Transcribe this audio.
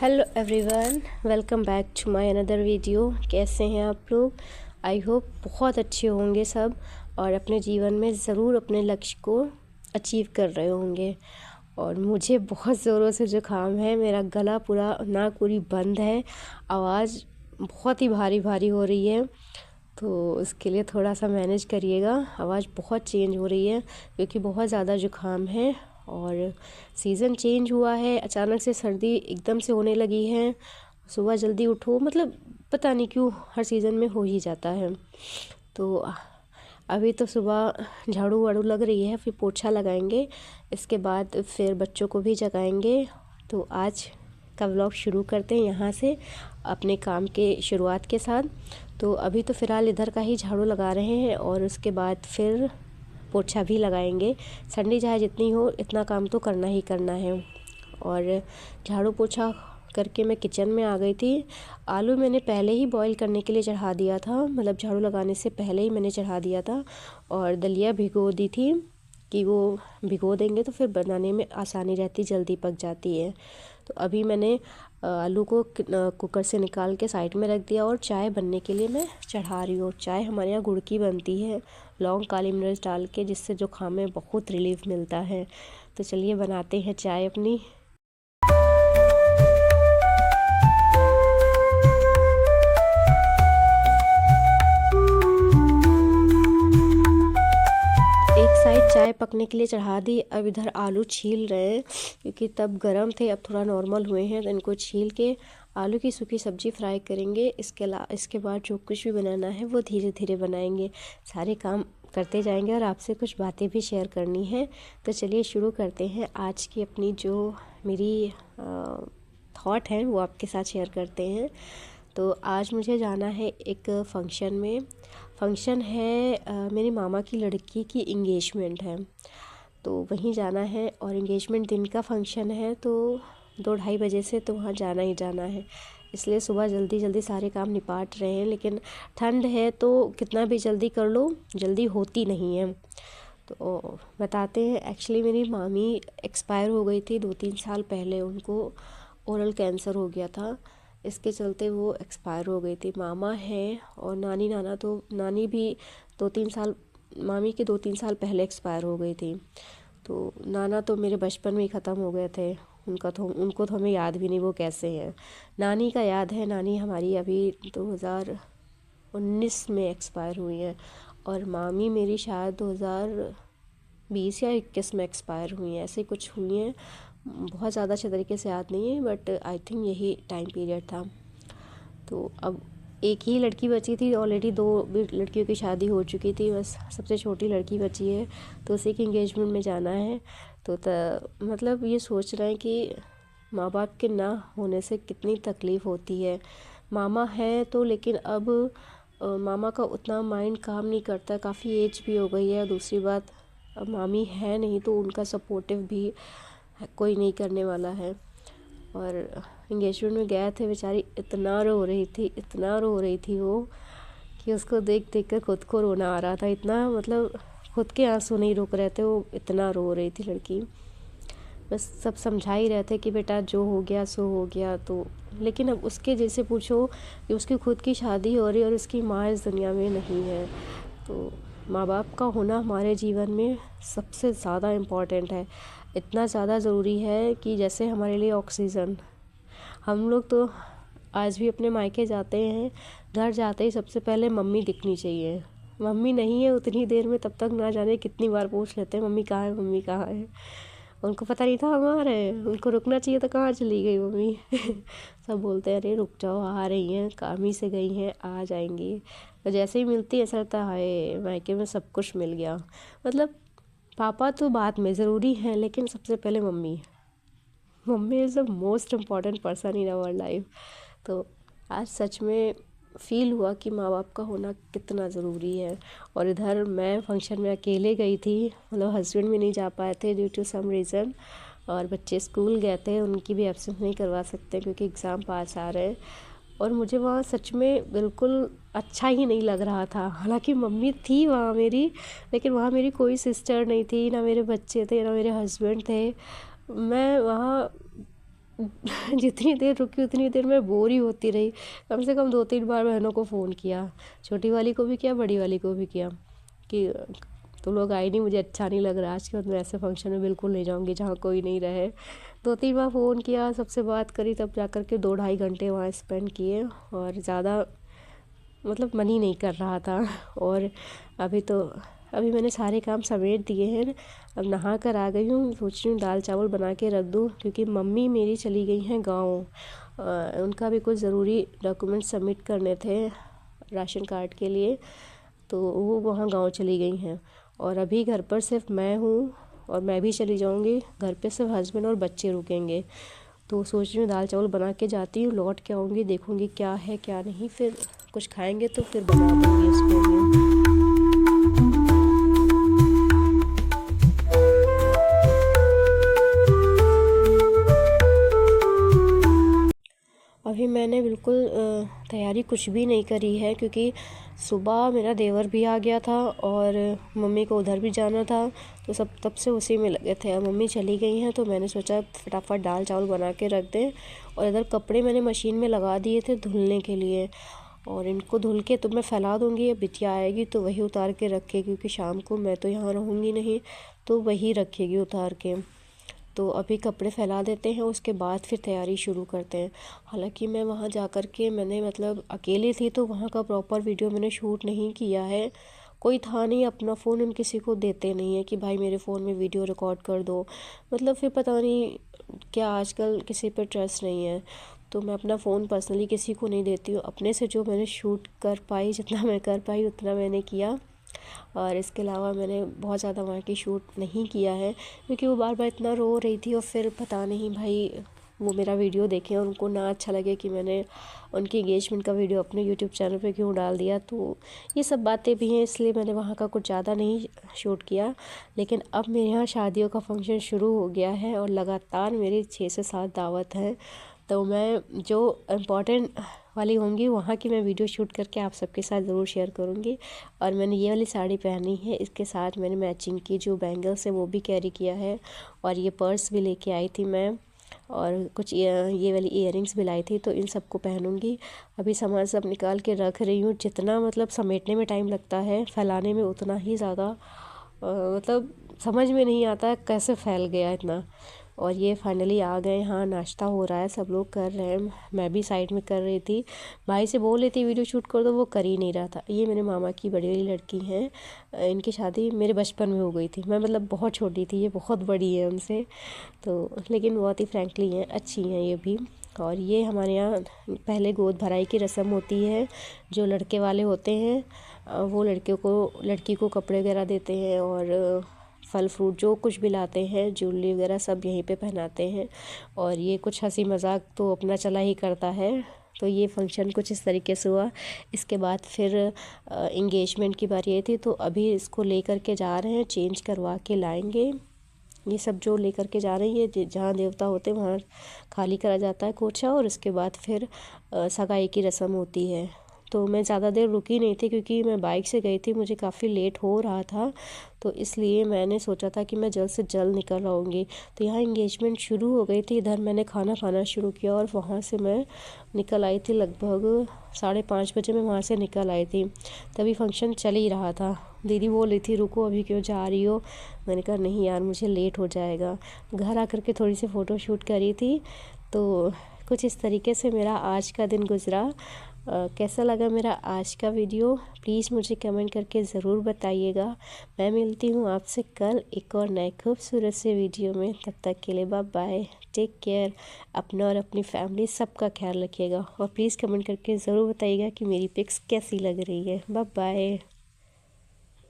Hello everyone, welcome back to my another video. कैसे हैं आप लोग? आई होप बहुत अच्छे होंगे सब और अपने जीवन में ज़रूर अपने लक्ष्य को अचीव कर रहे होंगे। और मुझे बहुत ज़ोरों से ज़ुकाम है, मेरा गला पूरा नाक पूरी बंद है, आवाज़ बहुत ही भारी भारी हो रही है, तो उसके लिए थोड़ा सा मैनेज करिएगा। आवाज़ बहुत चेंज हो रही है क्योंकि बहुत ज़्यादा ज़ुकाम है और सीज़न चेंज हुआ है, अचानक से सर्दी एकदम से होने लगी है। सुबह जल्दी उठो, मतलब पता नहीं क्यों हर सीज़न में हो ही जाता है। तो अभी तो सुबह झाड़ू वाड़ू लग रही है, फिर पोछा लगाएंगे, इसके बाद फिर बच्चों को भी जगाएंगे। तो आज का व्लॉग शुरू करते हैं यहाँ से अपने काम के शुरुआत के साथ। तो अभी तो फ़िलहाल इधर का ही झाड़ू लगा रहे हैं और उसके बाद फिर पोछा भी लगाएंगे। संडे चाहे जितनी हो इतना काम तो करना ही करना है। और झाड़ू पोछा करके मैं किचन में आ गई थी। आलू मैंने पहले ही बॉईल करने के लिए चढ़ा दिया था, मतलब झाड़ू लगाने से पहले ही मैंने चढ़ा दिया था। और दलिया भिगो दी थी कि वो भिगो देंगे तो फिर बनाने में आसानी रहती, जल्दी पक जाती है। तो अभी मैंने आलू को कुकर से निकाल के साइड में रख दिया और चाय बनने के लिए मैं चढ़ा रही हूँ। चाय हमारे यहाँ गुड़ की बनती है, लौंग काली मिर्च डाल के, जिससे जुकाम में बहुत रिलीफ मिलता है। तो चलिए बनाते हैं चाय अपनी। एक साइड चाय पकने के लिए चढ़ा दी, अब इधर आलू छील रहे हैं क्योंकि तब गरम थे, अब थोड़ा नॉर्मल हुए हैं। तो इनको छील के आलू की सूखी सब्ज़ी फ्राई करेंगे। इसके बाद जो कुछ भी बनाना है वो धीरे धीरे बनाएंगे। सारे काम करते जाएंगे और आपसे कुछ बातें भी शेयर करनी है। तो चलिए शुरू करते हैं। आज की अपनी जो मेरी थॉट है वो आपके साथ शेयर करते हैं। तो आज मुझे जाना है एक फंक्शन में। फंक्शन है मेरी मामा की लड़की की इंगेजमेंट है, तो वहीं जाना है। और इंगेजमेंट दिन का फंक्शन है, तो 2-2:30 बजे से तो वहाँ जाना ही जाना है। इसलिए सुबह जल्दी जल्दी सारे काम निपाट रहे हैं, लेकिन ठंड है तो कितना भी जल्दी कर लो जल्दी होती नहीं है। तो बताते हैं, एक्चुअली मेरी मामी एक्सपायर हो गई थी 2-3 साल पहले। उनको ओरल कैंसर हो गया था, इसके चलते वो एक्सपायर हो गई थी। मामा है और नानी नाना, तो नानी भी 2-3 साल, मामी के 2-3 साल पहले एक्सपायर हो गई थी। तो नाना तो मेरे बचपन में ही ख़त्म हो गए थे। उनको तो हमें याद भी नहीं वो कैसे हैं। नानी का याद है, नानी हमारी अभी 2019 में एक्सपायर हुई है। और मामी मेरी शायद 2020 या 21 में एक्सपायर हुई हैं, ऐसे कुछ हुई हैं। बहुत ज़्यादा अच्छे तरीके से याद नहीं है, बट आई थिंक यही टाइम पीरियड था। तो अब एक ही लड़की बची थी, ऑलरेडी 2 लड़कियों की शादी हो चुकी थी, बस सबसे छोटी लड़की बची है, तो उसी की इंगेजमेंट में जाना है। तो मतलब ये सोच रहे हैं कि माँ बाप के ना होने से कितनी तकलीफ़ होती है। मामा है तो, लेकिन अब मामा का उतना माइंड काम नहीं करता, काफ़ी एज भी हो गई है। दूसरी बात, अब मामी है नहीं तो उनका सपोर्टिव भी कोई नहीं करने वाला है। और इंगेजमेंट में गए थे, बेचारी इतना रो रही थी, इतना रो रही थी वो, कि उसको देख देख कर खुद को रोना आ रहा था। इतना, मतलब खुद के आंसू नहीं रुक रहे थे, वो इतना रो रही थी लड़की। बस सब समझा ही रहे थे कि बेटा जो हो गया सो हो गया। तो लेकिन अब उसके जैसे पूछो कि उसकी खुद की शादी हो रही है और उसकी माँ इस दुनिया में नहीं है। तो माँ बाप का होना हमारे जीवन में सबसे ज़्यादा इम्पॉर्टेंट है। इतना ज़्यादा ज़रूरी है कि जैसे हमारे लिए ऑक्सीजन। हम लोग तो आज भी अपने मायके जाते हैं, घर जाते ही सबसे पहले मम्मी दिखनी चाहिए। मम्मी नहीं है उतनी देर में, तब तक ना जाने कितनी बार पूछ लेते हैं मम्मी कहाँ है, मम्मी कहाँ है। उनको पता नहीं था हम आ रहे हैं, उनको रुकना चाहिए तो कहाँ चली गई मम्मी। सब बोलते हैं अरे रुक जाओ, आ रही हैं, काम ही से गई हैं, आ जाएंगी। तो जैसे ही मिलती है ऐसा लगता है हाय मायके में सब कुछ मिल गया। मतलब पापा तो बाद में ज़रूरी हैं, लेकिन सबसे पहले mummy. Mummy is the most important person in our life. तो आज सच में फ़ील हुआ कि माँ बाप का होना कितना ज़रूरी है। और इधर मैं फंक्शन में अकेले गई थी, मतलब हस्बैंड भी नहीं जा पाए थे ड्यू टू सम रीज़न, और बच्चे स्कूल गए थे, उनकी भी एब्सेंस नहीं करवा सकते क्योंकि एग्ज़ाम पास आ रहे हैं। और मुझे वहाँ सच में बिल्कुल अच्छा ही नहीं लग रहा था। हालांकि मम्मी थी वहाँ मेरी, लेकिन वहाँ मेरी कोई सिस्टर नहीं थी, ना मेरे बच्चे थे, ना मेरे हस्बैंड थे। मैं वहाँ जितनी देर रुकी उतनी देर मैं बोर ही होती रही। कम से कम 2-3 बार बहनों को फ़ोन किया, छोटी वाली को भी किया, बड़ी वाली को भी किया कि तुम लोग आई नहीं, मुझे अच्छा नहीं लग रहा, आज के बाद मैं ऐसे फंक्शन में बिल्कुल नहीं जाऊँगी जहाँ कोई नहीं रहे। 2-3 बार फ़ोन किया, सबसे बात करी, तब जा कर के 2-2.5 घंटे वहाँ स्पेंड किए और ज़्यादा मतलब मन ही नहीं कर रहा था। और अभी मैंने सारे काम समेट दिए हैं, अब नहा कर आ गई हूँ, सोच रही हूँ दाल चावल बना के रख दूँ क्योंकि मम्मी मेरी चली गई हैं गाँव। उनका भी कुछ ज़रूरी डॉक्यूमेंट सबमिट करने थे राशन कार्ड के लिए, तो वो वहाँ गाँव चली गई हैं और अभी घर पर सिर्फ मैं हूँ और मैं भी चली जाऊँगी। घर पे सिर्फ हस्बैंड और बच्चे रुकेंगे, तो सोच रही हूँ दाल चावल बना के जाती हूँ, लौट के आऊँगी, देखूँगी क्या है क्या नहीं, फिर कुछ खाएंगे तो फिर बना दूँगी उसके लिए। अभी मैंने बिल्कुल तैयारी कुछ भी नहीं करी है क्योंकि सुबह मेरा देवर भी आ गया था और मम्मी को उधर भी जाना था, तो सब तब से उसी में लगे थे। अब मम्मी चली गई हैं तो मैंने सोचा फटाफट दाल चावल बना के रख दें। और इधर कपड़े मैंने मशीन में लगा दिए थे धुलने के लिए, और इनको धुल के तो मैं फैला दूँगी। अब बिटिया आएगी तो वही उतार के रखेगी क्योंकि शाम को मैं तो यहाँ रहूँगी नहीं, तो वही रखेगी उतार के। तो अभी कपड़े फैला देते हैं, उसके बाद फिर तैयारी शुरू करते हैं। हालांकि मैं वहाँ जा कर के मैंने मतलब अकेले थी तो वहाँ का प्रॉपर वीडियो मैंने शूट नहीं किया है, कोई था नहीं। अपना फ़ोन हम किसी को देते नहीं है कि भाई मेरे फ़ोन में वीडियो रिकॉर्ड कर दो, मतलब फिर पता नहीं क्या आजकल किसी पर ट्रस्ट नहीं है, तो मैं अपना फ़ोन पर्सनली किसी को नहीं देती हूँ। अपने से जो मैंने शूट कर पाई, जितना मैं कर पाई उतना मैंने किया, और इसके अलावा मैंने बहुत ज़्यादा वहाँ की शूट नहीं किया है क्योंकि वो बार बार इतना रो रही थी और फिर पता नहीं भाई वो मेरा वीडियो देखें और उनको ना अच्छा लगे कि मैंने उनकी एंगेजमेंट का वीडियो अपने यूट्यूब चैनल पे क्यों डाल दिया। तो ये सब बातें भी हैं, इसलिए मैंने वहाँ का कुछ ज़्यादा नहीं शूट किया। लेकिन अब मेरे यहाँ शादियों का फंक्शन शुरू हो गया है और लगातार मेरी 6 से 7 दावत है, तो मैं जो इम्पोर्टेंट वाली होंगी वहाँ की मैं वीडियो शूट करके आप सबके साथ ज़रूर शेयर करूँगी। और मैंने ये वाली साड़ी पहनी है, इसके साथ मैंने मैचिंग की जो बैंगल्स है वो भी कैरी किया है, और ये पर्स भी लेके आई थी मैं, और कुछ ये वाली इयररिंग्स भी लाई थी, तो इन सबको पहनूंगी। अभी सामान सब निकाल के रख रही हूँ। जितना मतलब समेटने में टाइम लगता है, फैलाने में उतना ही ज़्यादा मतलब समझ में नहीं आता कैसे फैल गया इतना। और ये फाइनली आ गए। हाँ, नाश्ता हो रहा है, सब लोग कर रहे हैं, मैं भी साइड में कर रही थी। भाई से बोल रही थी वीडियो शूट कर दो, वो कर ही नहीं रहा था। ये मेरे मामा की बड़ी वाली लड़की हैं, इनकी शादी मेरे बचपन में हो गई थी, मैं मतलब बहुत छोटी थी, ये बहुत बड़ी है उनसे, तो लेकिन बहुत ही फ्रैंकली हैं, अच्छी हैं ये भी। और ये हमारे यहाँ पहले गोद भराई की रस्म होती है। जो लड़के वाले होते हैं वो लड़की को कपड़े वगैरह देते हैं और फल फ्रूट जो कुछ भी लाते हैं, ज्वेलरी वगैरह सब यहीं पे पहनाते हैं। और ये कुछ हंसी मजाक तो अपना चला ही करता है। तो ये फंक्शन कुछ इस तरीके से हुआ। इसके बाद फिर इंगेजमेंट की बारी आई थी, तो अभी इसको लेकर के जा रहे हैं, चेंज करवा के लाएंगे। ये सब जो लेकर के जा रही है, जहाँ देवता होते हैं वहाँ खाली करा जाता है कोठा, और उसके बाद फिर सगाई की रस्म होती है। तो मैं ज़्यादा देर रुकी नहीं थी क्योंकि मैं बाइक से गई थी, मुझे काफ़ी लेट हो रहा था, तो इसलिए मैंने सोचा था कि मैं जल्द से जल्द निकल आऊँगी। तो यहाँ इंगेजमेंट शुरू हो गई थी, इधर मैंने खाना खाना शुरू किया और वहाँ से मैं निकल आई थी लगभग 5:30 बजे मैं वहाँ से निकल आई थी। तभी फंक्शन चल ही रहा था। दीदी बोल रही थी रुको अभी क्यों जा रही हो, मैंने कहा नहीं यार मुझे लेट हो जाएगा। घर आकर के थोड़ी सी फ़ोटो शूट करी थी। तो कुछ इस तरीके से मेरा आज का दिन गुज़रा। कैसा लगा मेरा आज का वीडियो, प्लीज़ मुझे कमेंट करके ज़रूर बताइएगा। मैं मिलती हूँ आपसे कल एक और नए खूबसूरत से वीडियो में। तब तक के लिए बाय बाय, टेक केयर। अपना और अपनी फैमिली सबका ख्याल रखिएगा, और प्लीज़ कमेंट करके ज़रूर बताइएगा कि मेरी पिक्स कैसी लग रही है। Bye bye.